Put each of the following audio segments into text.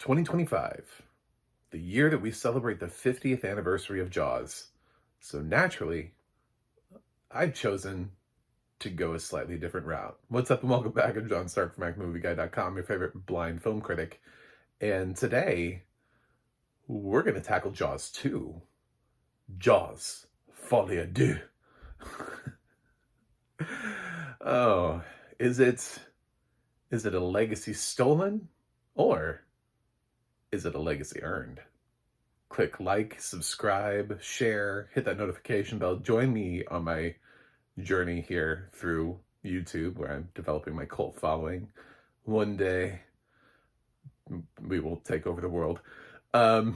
2025, the year that we celebrate the 50th anniversary of Jaws. So naturally, I've chosen to go a slightly different route. What's up and welcome back. I'm John Stark from MacMovieGuy.com, your favorite blind film critic. And today, we're going to tackle Jaws 2. Jaws, folie à deux. Oh, is it a legacy stolen, or is it a legacy earned? Click like, subscribe, share, hit that notification bell. Join me on my journey here through YouTube, where I'm developing my cult following. One day, we will take over the world. Where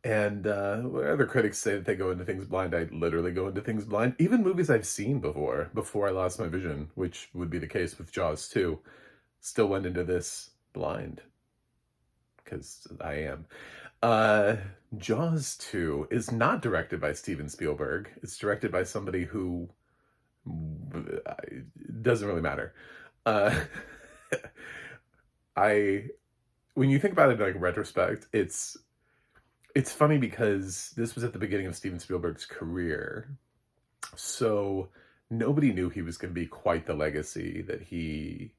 other critics say that they go into things blind, I literally go into things blind. Even movies I've seen before I lost my vision, which would be the case with Jaws 2, still went into this blind. Because I am. Jaws 2 is not directed by Steven Spielberg. It's directed by somebody who doesn't really matter. When you think about it in like retrospect, it's funny because this was at the beginning of Steven Spielberg's career. So nobody knew he was going to be quite the legacy that he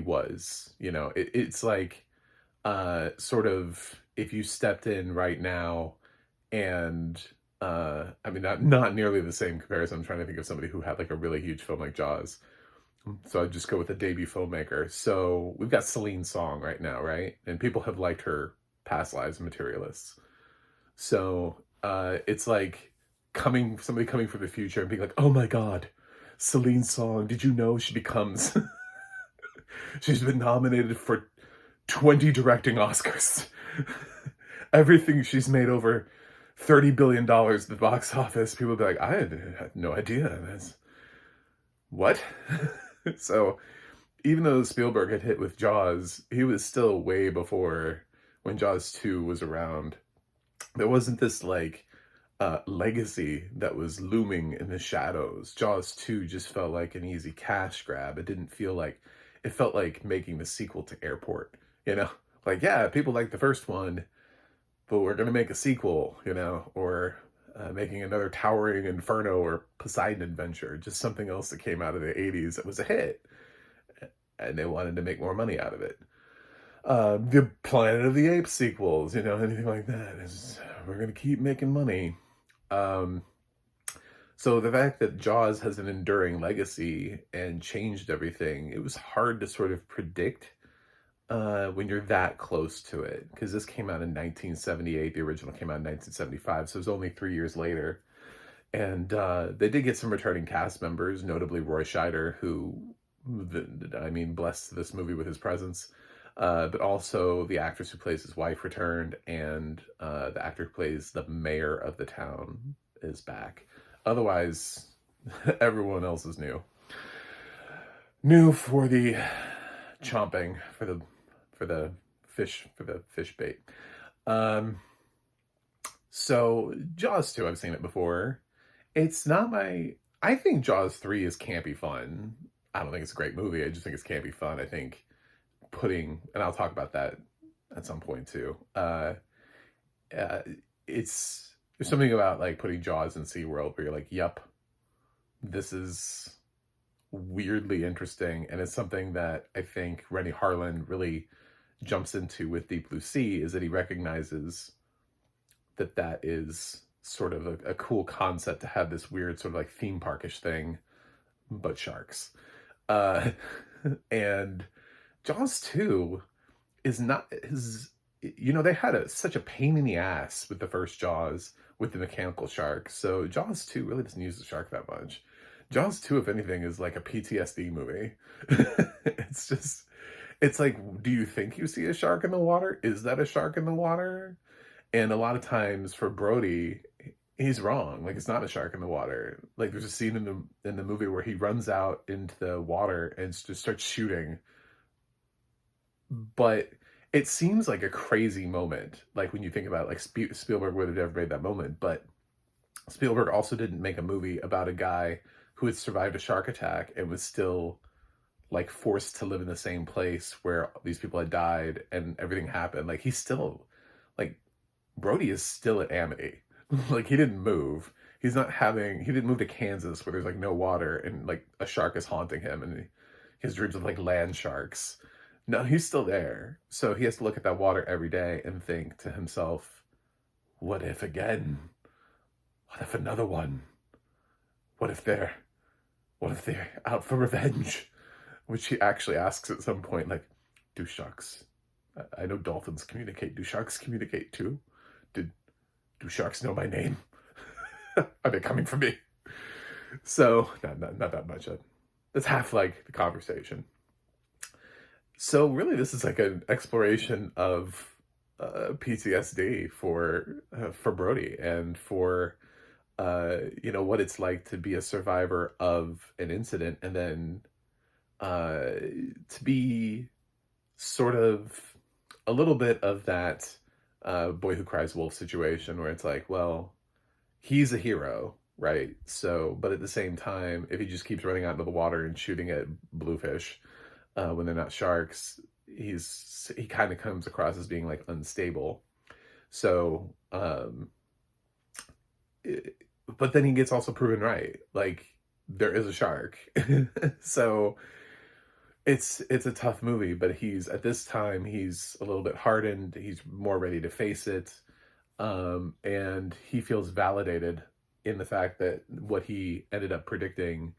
was. You know, it's like sort of if you stepped in right now and I mean not nearly the same comparison. I'm trying to think of somebody who had like a really huge film like Jaws. So I'd just go with a debut filmmaker. So we've got Celine Song right now, right? And people have liked her past lives, Materialists. So it's like somebody coming from the future and being like, oh my God, Celine Song, did you know she becomes she's been nominated for 20 directing Oscars. Everything she's made over $30 billion at the box office. People be like, I had no idea. What? So even though Spielberg had hit with Jaws, he was still way before when Jaws 2 was around. There wasn't this like legacy that was looming in the shadows. Jaws 2 just felt like an easy cash grab. It felt like making the sequel to Airport. You know, like, yeah, people like the first one, but we're going to make a sequel, you know, or making another Towering Inferno or Poseidon Adventure, just something else that came out of the 80s that was a hit. And they wanted to make more money out of it. The Planet of the Apes sequels, you know, anything like that. We're going to keep making money. So the fact that Jaws has an enduring legacy and changed everything, it was hard to sort of predict when you're that close to it, because this came out in 1978. The original came out in 1975, so it was only 3 years later. And they did get some returning cast members, notably Roy Scheider, who, blessed this movie with his presence. But also the actress who plays his wife returned, and the actor who plays the mayor of the town is back. Otherwise, everyone else is new. New for the chomping, for the fish bait. So Jaws 2, I've seen it before. It's not I think Jaws 3 is campy fun. I don't think it's a great movie. I just think it's campy fun. I think and I'll talk about that at some point too. There's something about like putting Jaws in SeaWorld where you're like, yep, this is weirdly interesting. And it's something that I think Renny Harlin really jumps into with Deep Blue Sea, is that he recognizes that is sort of a cool concept to have this weird sort of like theme parkish thing, but sharks. And Jaws 2 is not they had such a pain in the ass with the first Jaws with the mechanical shark. So Jaws 2 really doesn't use the shark that much. Jaws 2, if anything, is like a PTSD movie. It's like, do you think you see a shark in the water? Is that a shark in the water? And a lot of times for Brody, he's wrong. Like, it's not a shark in the water. Like, there's a scene in the movie where he runs out into the water and just starts shooting. But it seems like a crazy moment. Like, when you think about it, like Spielberg would have never made that moment. But Spielberg also didn't make a movie about a guy who had survived a shark attack and was still like forced to live in the same place where these people had died and everything happened. Like he's still like Brody is still at Amity. Like he didn't move. He didn't move to Kansas where there's like no water and like a shark is haunting him and he has dreams of like land sharks. No, he's still there. So he has to look at that water every day and think to himself, what if again? What if another one? What if they're out for revenge? Which he actually asks at some point, like, do sharks, I know dolphins communicate. Do sharks communicate too? Do sharks know my name? Are they coming for me? So, not that much. That's half like the conversation. So really this is like an exploration of PTSD for Brody and for what it's like to be a survivor of an incident and then to be sort of a little bit of that boy who cries wolf situation where it's like, well, he's a hero, right? So, but at the same time, if he just keeps running out into the water and shooting at bluefish when they're not sharks, he kind of comes across as being like unstable. So, but then he gets also proven right. Like there is a shark. So it's a tough movie, but at this time he's a little bit hardened. He's more ready to face it. And he feels validated in the fact that what he ended up predicting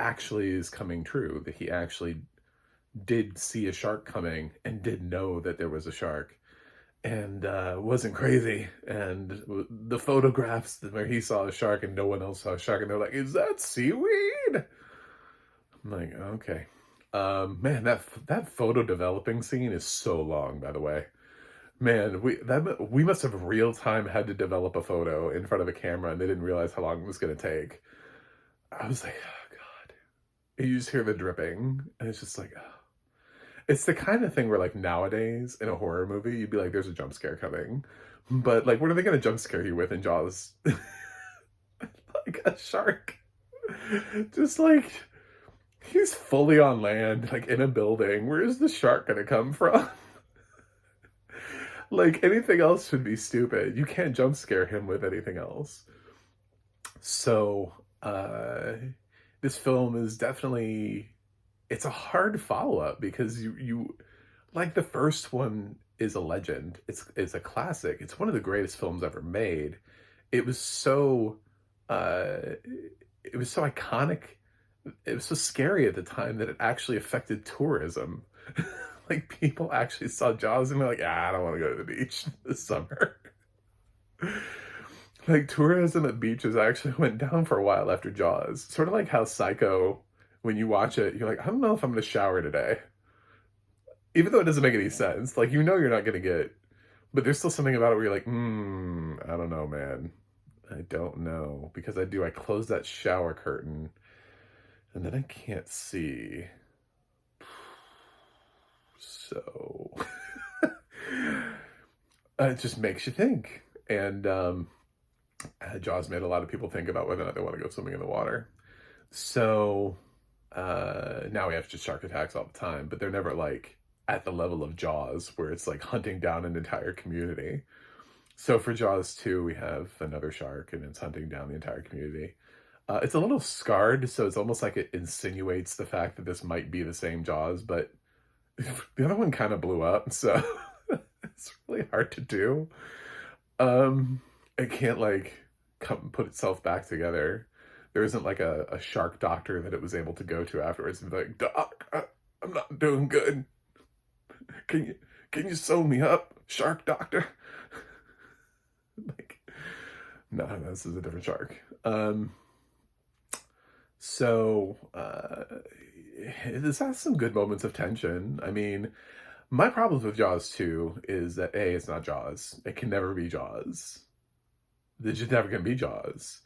actually is coming true, that he actually did see a shark coming and did know that there was a shark and wasn't crazy. And the photographs where he saw a shark and no one else saw a shark and they're like, is that seaweed? I'm like, okay. Man, that photo developing scene is so long, by the way. Man, we must have real time had to develop a photo in front of a camera and they didn't realize how long it was going to take. I was like, oh God. And you just hear the dripping and it's just like, oh. It's the kind of thing where like nowadays in a horror movie, you'd be like, there's a jump scare coming. But like, what are they going to jump scare you with in Jaws? Like a shark. Just like, he's fully on land, like in a building. Where is the shark going to come from? Like anything else would be stupid. You can't jump scare him with anything else. So, this film is definitely, it's a hard follow-up because you like the first one is a legend. It's a classic. It's one of the greatest films ever made. It was so iconic. It was so scary at the time that it actually affected tourism. Like people actually saw Jaws and they're like, I don't want to go to the beach this summer. Like tourism at beaches actually went down for a while after Jaws. Sort of like how Psycho, when you watch it, you're like, I don't know if I'm going to shower today. Even though it doesn't make any sense. Like, you're not going to get, but there's still something about it where you're like, I don't know, man. I don't know. Because I close that shower curtain and then I can't see. So it just makes you think. And Jaws made a lot of people think about whether or not they want to go swimming in the water. So now we have just shark attacks all the time, but they're never like at the level of Jaws where it's like hunting down an entire community. So for Jaws 2, we have another shark and it's hunting down the entire community. It's a little scarred, so it's almost like it insinuates the fact that this might be the same Jaws, but the other one kind of blew up, so it's really hard to do. It can't like put itself back together. There isn't like a shark doctor that it was able to go to afterwards and be like, Doc, I'm not doing good. Can you sew me up, shark doctor? Like, no, this is a different shark. So this has some good moments of tension. I mean, my problems with Jaws 2 is that A, it's not Jaws. It can never be Jaws. It's just never going to be Jaws.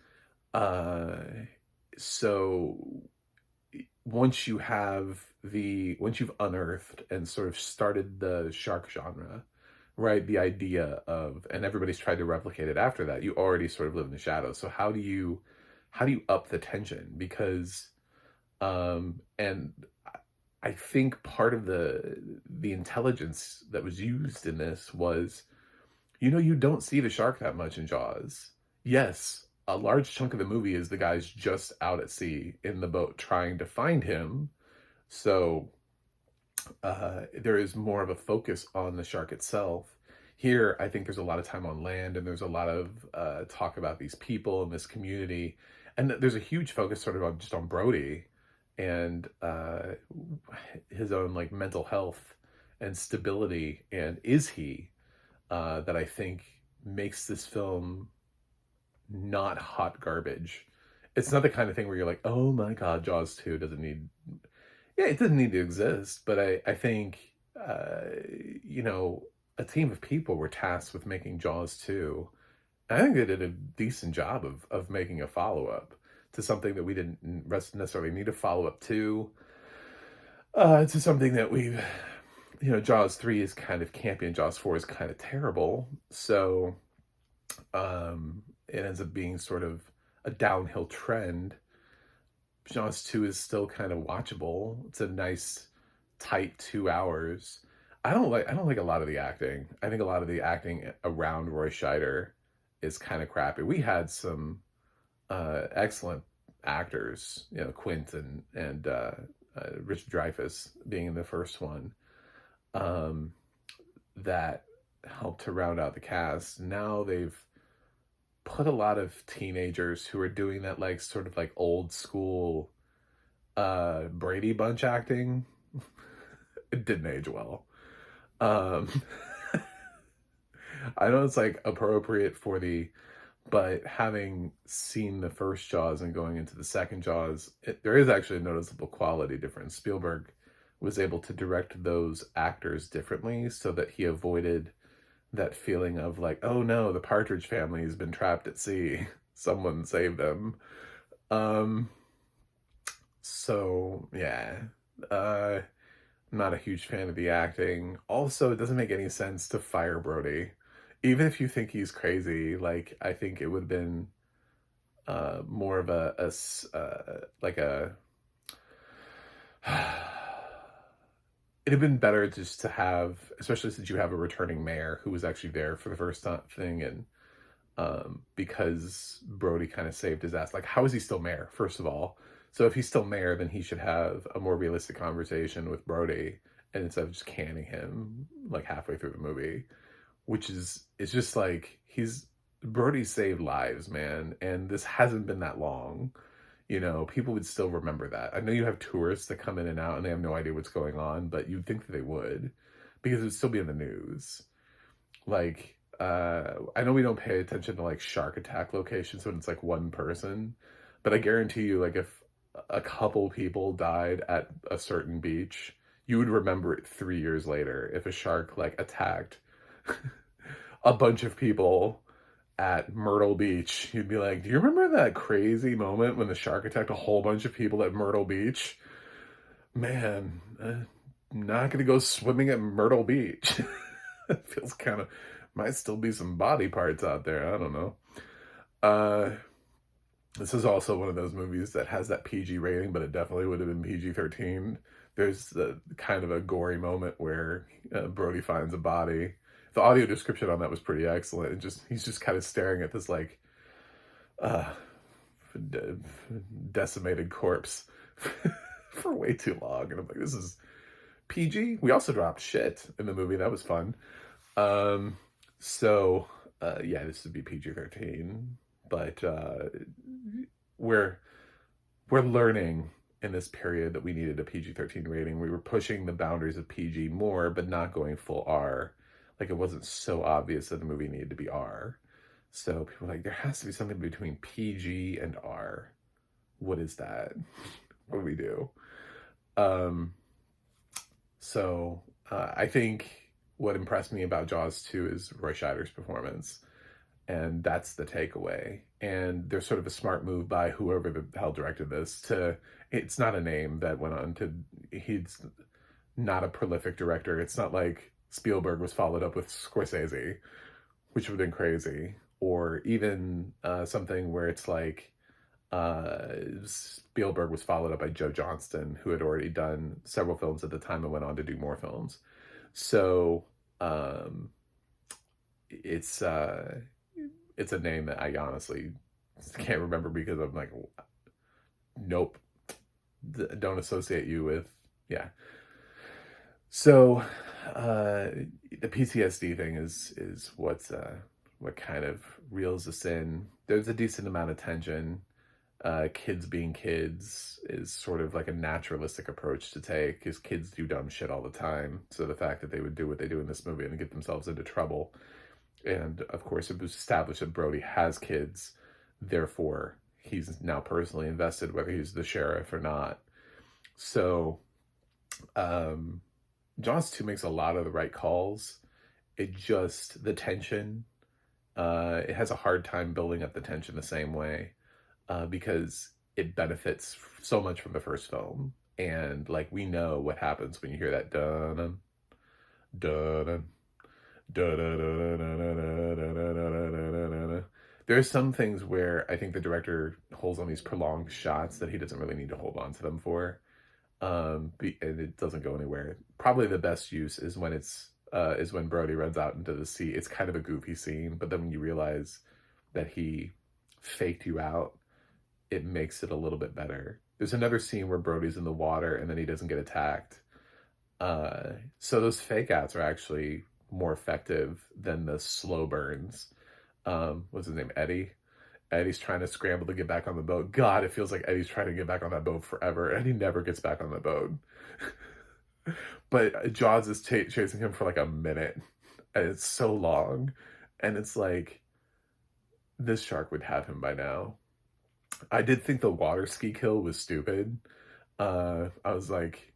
So once you've unearthed and sort of started the shark genre, right? The idea of, and everybody's tried to replicate it after that, you already sort of live in the shadows. So how do you up the tension? Because, and I think part of the intelligence that was used in this was, you don't see the shark that much in Jaws. Yes, a large chunk of the movie is the guys just out at sea in the boat trying to find him. So there is more of a focus on the shark itself. Here, I think there's a lot of time on land, and there's a lot of talk about these people and this community, and there's a huge focus sort of on just on Brody and his own like mental health and stability, and is he that I think makes this film not hot garbage. It's not the kind of thing where you're like, oh my god, Jaws 2 doesn't need, yeah, it doesn't need to exist, but I think, you know, a team of people were tasked with making Jaws 2. I think they did a decent job of making a follow-up to something that we didn't necessarily need a follow-up to something that we've, Jaws 3 is kind of campy and Jaws 4 is kind of terrible. So it ends up being sort of a downhill trend. Jaws 2 is still kind of watchable. It's a nice, tight 2 hours. I don't like a lot of the acting. I think a lot of the acting around Roy Scheider is kind of crappy. We had some excellent actors, Quint and Richard Dreyfuss being in the first one, that helped to round out the cast. Now they've put a lot of teenagers who are doing that like sort of like old school Brady Bunch acting. It didn't age well. I know it's like appropriate but having seen the first Jaws and going into the second Jaws, there is actually a noticeable quality difference. Spielberg was able to direct those actors differently so that he avoided that feeling of like, oh no, the Partridge family has been trapped at sea. Someone save them. So yeah, I'm not a huge fan of the acting. Also, it doesn't make any sense to fire Brody. Even if you think he's crazy, like, I think it would have been more of it'd have been better just to have, especially since you have a returning mayor who was actually there for the first thing, and because Brody kind of saved his ass. Like, how is he still mayor, first of all? So if he's still mayor, then he should have a more realistic conversation with Brody, and instead of just canning him like halfway through the movie, which is, it's just like, Brody saved lives, man, and this hasn't been that long. People would still remember that. I know you have tourists that come in and out and they have no idea what's going on, but you'd think that they would, because it would still be in the news. Like, I know we don't pay attention to like shark attack locations when it's like one person, but I guarantee you, like, if a couple people died at a certain beach, you would remember it 3 years later if a shark like attacked a bunch of people at Myrtle Beach. You'd be like, do you remember that crazy moment when the shark attacked a whole bunch of people at Myrtle Beach? Man, I'm not gonna go swimming at Myrtle Beach. It feels kind of, might still be some body parts out there. I don't know. This is also one of those movies that has that PG rating, but it definitely would have been PG-13. There's the kind of a gory moment where Brody finds a body. The audio description on that was pretty excellent. He's just kind of staring at this like decimated corpse for way too long, and I'm like, this is PG. We also dropped shit in the movie. That was fun. Yeah, this would be PG-13, but we're learning in this period that we needed a PG-13 rating. We were pushing the boundaries of PG more, but not going full R. Like, it wasn't so obvious that the movie needed to be R. So people were like, there has to be something between PG and R. What is that? What do we do? I think what impressed me about Jaws 2 is Roy Scheider's performance. And that's the takeaway. And there's sort of a smart move by whoever the hell directed this it's not a name that went on to, he's not a prolific director. It's not like Spielberg was followed up with Scorsese, which would have been crazy. Or even something where it's like Spielberg was followed up by Joe Johnston, who had already done several films at the time and went on to do more films. So um, it's uh, it's a name that I honestly can't remember because I'm like, nope, don't associate you with, yeah. So the PTSD thing is what kind of reels us in. There's a decent amount of tension. Kids being kids is sort of like a naturalistic approach to take, because kids do dumb shit all the time. So the fact that they would do what they do in this movie and get themselves into trouble, and of course it was established that Brody has kids, therefore he's now personally invested whether he's the sheriff or not. So um Jaws 2 makes a lot of the right calls. It just, the tension, it has a hard time building up the tension the same way, because it benefits so much from the first film. And like, we know what happens when you hear that dun dun dun. There's some things where I think the director holds on these prolonged shots that he doesn't really need to hold on to them for. And it doesn't go anywhere. Probably the best use is when Brody runs out into the sea. It's kind of a goofy scene, but then when you realize that he faked you out, it makes it a little bit better. There's another scene where Brody's in the water and then he doesn't get attacked. So those fake outs are actually more effective than the slow burns. What's his name? Eddie's trying to scramble to get back on the boat. God, it feels like Eddie's trying to get back on that boat forever, and he never gets back on the boat. But Jaws is chasing him for like a minute, and it's so long, and it's like, this shark would have him by now. I did think the water ski kill was stupid. I was like,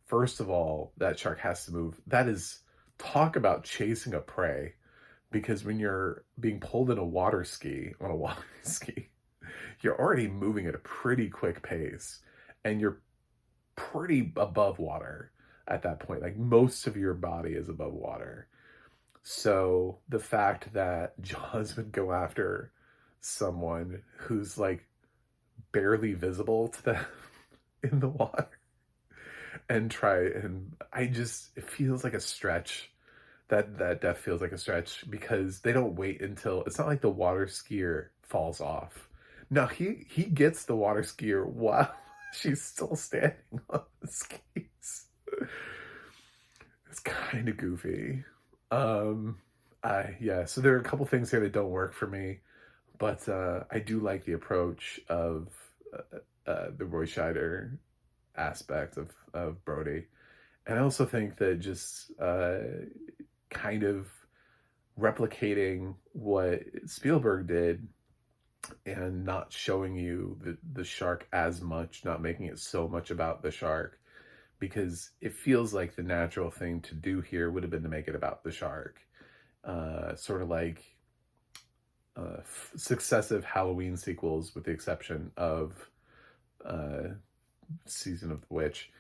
first of all, that shark has to move. That is, talk about chasing a prey. Because when you're being pulled in a water ski, you're already moving at a pretty quick pace, and you're pretty above water at that point. Like, most of your body is above water. So the fact that Jaws would go after someone who's like barely visible to them in the water and it feels like a stretch. That death feels like a stretch, because they don't wait until, it's not like the water skier falls off. No, he gets the water skier while she's still standing on the skis. It's kind of goofy. Yeah, so there are a couple things here that don't work for me, but I do like the approach of the Roy Scheider aspect of Brody. And I also think that just kind of replicating what Spielberg did and not showing you the shark as much, not making it so much about the shark, because it feels like the natural thing to do here would have been to make it about the shark. Sort of like successive Halloween sequels, with the exception of Season of the Witch,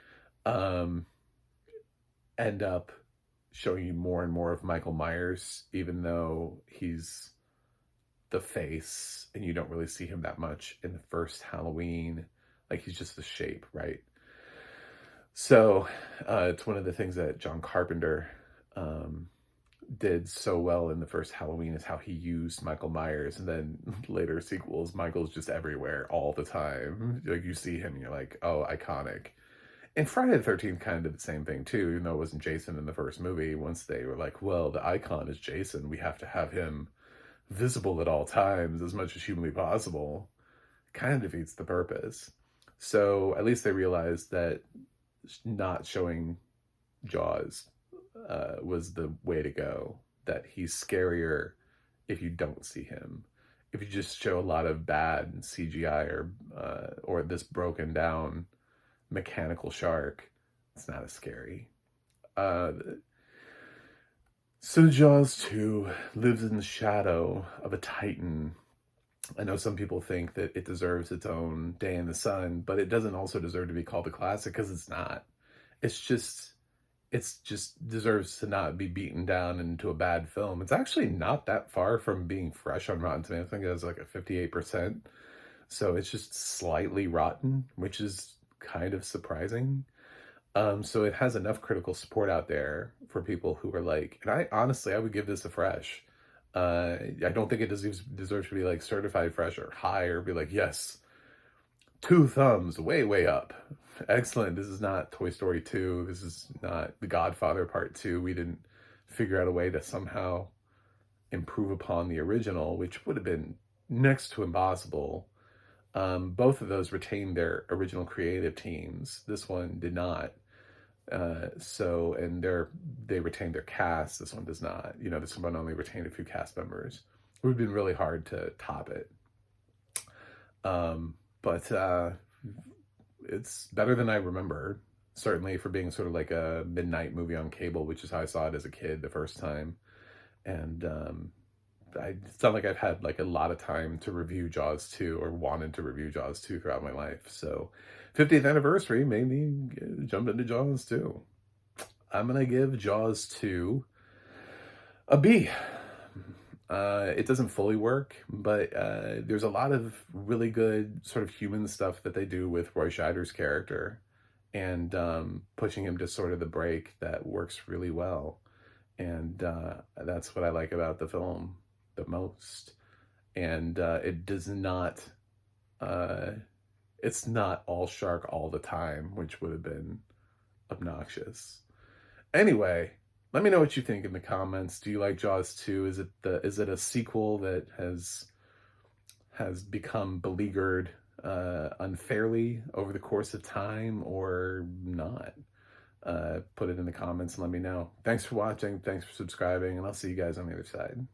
end up showing you more and more of Michael Myers, even though he's the face and you don't really see him that much in the first Halloween. Like, he's just the shape, right? So it's one of the things that John Carpenter did so well in the first Halloween, is how he used Michael Myers, and then later sequels, Michael's just everywhere all the time. Like, you see him and you're like, oh, iconic. And Friday the 13th kind of did the same thing too, even though it wasn't Jason in the first movie. Once they were like, well, the icon is Jason, we have to have him visible at all times as much as humanly possible, kind of defeats the purpose. So at least they realized that not showing Jaws was the way to go, that he's scarier if you don't see him. If you just show a lot of bad CGI or this broken down mechanical shark, it's not as scary. So Jaws 2 lives in the shadow of a titan. I know some people think that it deserves its own day in the sun, but it doesn't also deserve to be called a classic, because it's not. It's just deserves to not be beaten down into a bad film. It's actually not that far from being fresh on Rotten Tomatoes. I think it has like a 58%. So it's just slightly rotten, which is kind of surprising. So it has enough critical support out there for people who are like, and I honestly, I would give this a fresh. I don't think it deserves to be like certified fresh or high or be like, yes, 2 thumbs, way, way up. Excellent. This is not Toy Story 2. This is not The Godfather Part 2. We didn't figure out a way to somehow improve upon the original, which would have been next to impossible. Both of those retained their original creative teams. This one did not. And they retained their cast. This one does not. You know, this one only retained a few cast members. It would have been really hard to top it. But it's better than I remember. Certainly for being sort of like a midnight movie on cable, which is how I saw it as a kid the first time. And it's not like I've had like a lot of time to review Jaws 2 or wanted to review Jaws 2 throughout my life. So 50th anniversary made me jump into Jaws 2. I'm going to give Jaws 2 a B. It doesn't fully work, but there's a lot of really good sort of human stuff that they do with Roy Scheider's character and pushing him to sort of the break that works really well. And that's what I like about the film the most. And it does not, it's not all shark all the time, which would have been obnoxious. Anyway, let me know what you think in the comments. Do you like Jaws 2? Is it a sequel that has become beleaguered unfairly over the course of time or not? Put it in the comments and let me know. Thanks for watching. Thanks for subscribing, and I'll see you guys on the other side.